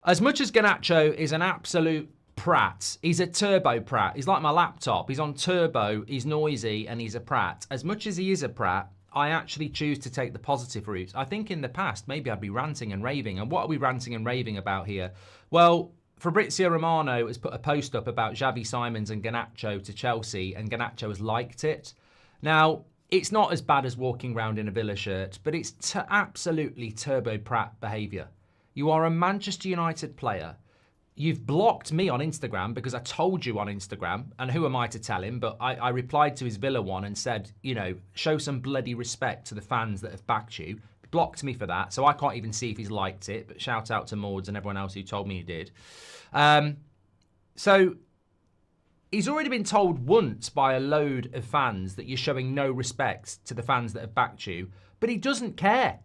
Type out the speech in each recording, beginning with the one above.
As much as Garnacho is an absolute prat, he's a turbo prat. He's like my laptop. He's on turbo, he's noisy, and he's a prat. As much as he is a prat, I actually choose to take the positive route. I think in the past, maybe I'd be ranting and raving. And what are we ranting and raving about here? Well, Fabrizio Romano has put a post up about Xavi Simons and Garnacho to Chelsea, and Garnacho has liked it. Now, it's not as bad as walking around in a Villa shirt, but it's absolutely turbo prat behaviour. You are a Manchester United player. You've blocked me on Instagram because I told you on Instagram, and who am I to tell him? But I replied to his Villa one and said, you know, show some bloody respect to the fans that have backed you. He blocked me for that, so I can't even see if he's liked it, but shout out to Mords and everyone else who told me he did. So he's already been told once by a load of fans that you're showing no respect to the fans that have backed you, but he doesn't care.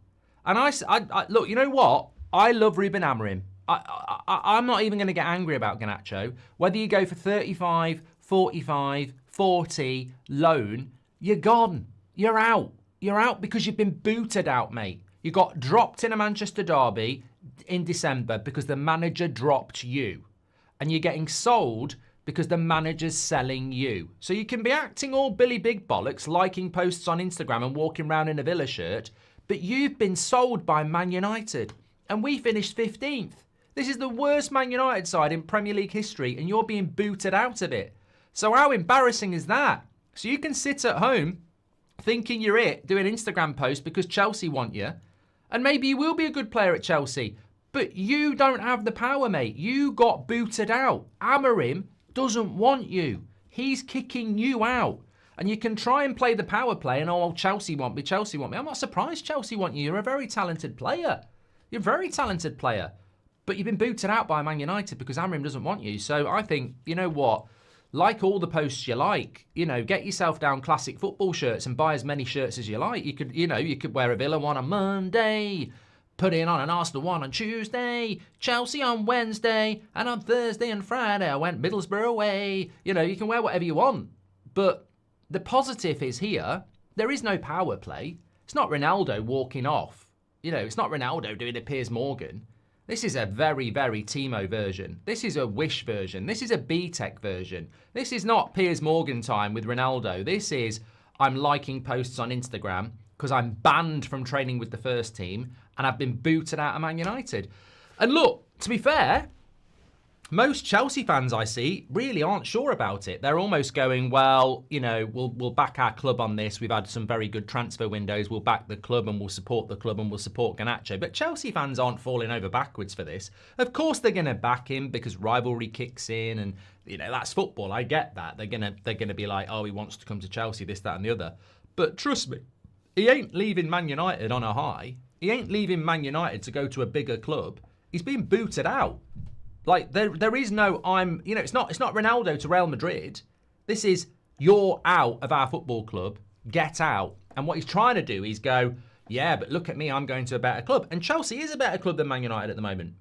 And I look, you know what? I love Ruben Amorim. I'm not even going to get angry about Garnacho. Whether you go for 35, 45, 40, loan, you're gone. You're out. You're out because you've been booted out, mate. You got dropped in a Manchester derby in December because the manager dropped you. And you're getting sold because the manager's selling you. So you can be acting all Billy Big Bollocks, liking posts on Instagram and walking around in a Villa shirt, but you've been sold by Man United. And we finished 15th. This is the worst Man United side in Premier League history, and you're being booted out of it. So how embarrassing is that? So you can sit at home thinking you're it, do an Instagram post because Chelsea want you, and maybe you will be a good player at Chelsea, but you don't have the power, mate. You got booted out. Amorim doesn't want you. He's kicking you out. And you can try and play the power play and, oh, Chelsea want me, Chelsea want me. I'm not surprised Chelsea want you. You're a very talented player. You're a very talented player, but you've been booted out by Man United because Amorim doesn't want you. So I think, you know what? Like all the posts you like, you know, get yourself down classic football shirts and buy as many shirts as you like. You could, you know, you could wear a Villa one on Monday, put in on an Arsenal one on Tuesday, Chelsea on Wednesday, and on Thursday and Friday I went Middlesbrough away. You know, you can wear whatever you want. But the positive is here, there is no power play. It's not Ronaldo walking off. You know, it's not Ronaldo doing a Piers Morgan. This is a very, very Timo version. This is a Wish version. This is a B-Tech version. This is not Piers Morgan time with Ronaldo. This is, I'm liking posts on Instagram because I'm banned from training with the first team and I've been booted out of Man United. And look, to be fair, most Chelsea fans I see really aren't sure about it. They're almost going, well, you know, we'll back our club on this. We've had some very good transfer windows. We'll back the club and we'll support the club and we'll support Garnacho. But Chelsea fans aren't falling over backwards for this. Of course they're going to back him because rivalry kicks in and, you know, that's football. I get that. They're going to be like, oh, he wants to come to Chelsea, this, that and the other. But trust me, he ain't leaving Man United on a high. He ain't leaving Man United to go to a bigger club. He's been booted out. Like, there is no, you know, it's not Ronaldo to Real Madrid. This is, you're out of our football club, get out. And what he's trying to do is go, yeah, but look at me, I'm going to a better club. And Chelsea is a better club than Man United at the moment.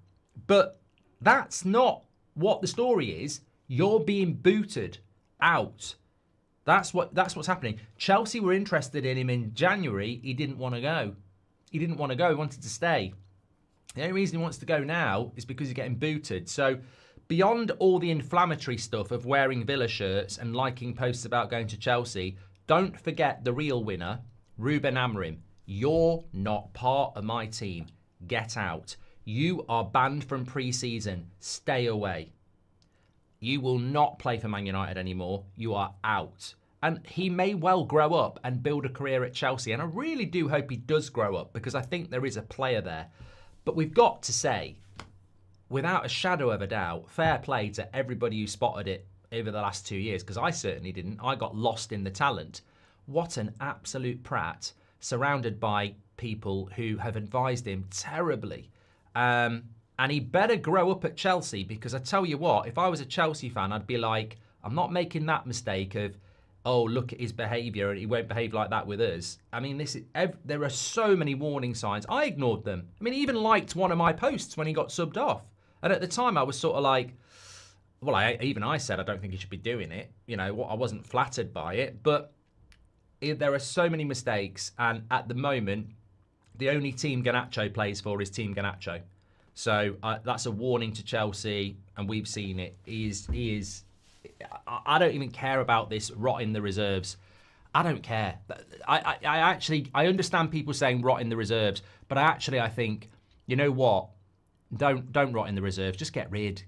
But that's not what the story is. You're being booted out. That's what's happening. Chelsea were interested in him in January. He didn't want to go. He didn't want to go. He wanted to stay. The only reason he wants to go now is because he's getting booted. So beyond all the inflammatory stuff of wearing Villa shirts and liking posts about going to Chelsea, don't forget the real winner, Ruben Amorim. You're not part of my team. Get out. You are banned from pre-season. Stay away. You will not play for Man United anymore. You are out. And he may well grow up and build a career at Chelsea. And I really do hope he does grow up because I think there is a player there. But we've got to say, without a shadow of a doubt, fair play to everybody who spotted it over the last 2 years, because I certainly didn't. I got lost in the talent. What an absolute prat, surrounded by people who have advised him terribly. And he better grow up at Chelsea, because I tell you what, if I was a Chelsea fan, I'd be like, I'm not making that mistake of, oh, look at his behaviour and he won't behave like that with us. I mean, there are so many warning signs. I ignored them. I mean, he even liked one of my posts when he got subbed off. And at the time, I was sort of like, well, I said I don't think he should be doing it. You know, I wasn't flattered by it. But there are so many mistakes. And at the moment, the only team Garnacho plays for is Team Garnacho. So that's a warning to Chelsea, and we've seen it. He is. I don't even care about this rot in the reserves. I don't care. I actually understand people saying rot in the reserves, but I think, you know what? Don't rot in the reserves. Just get rid.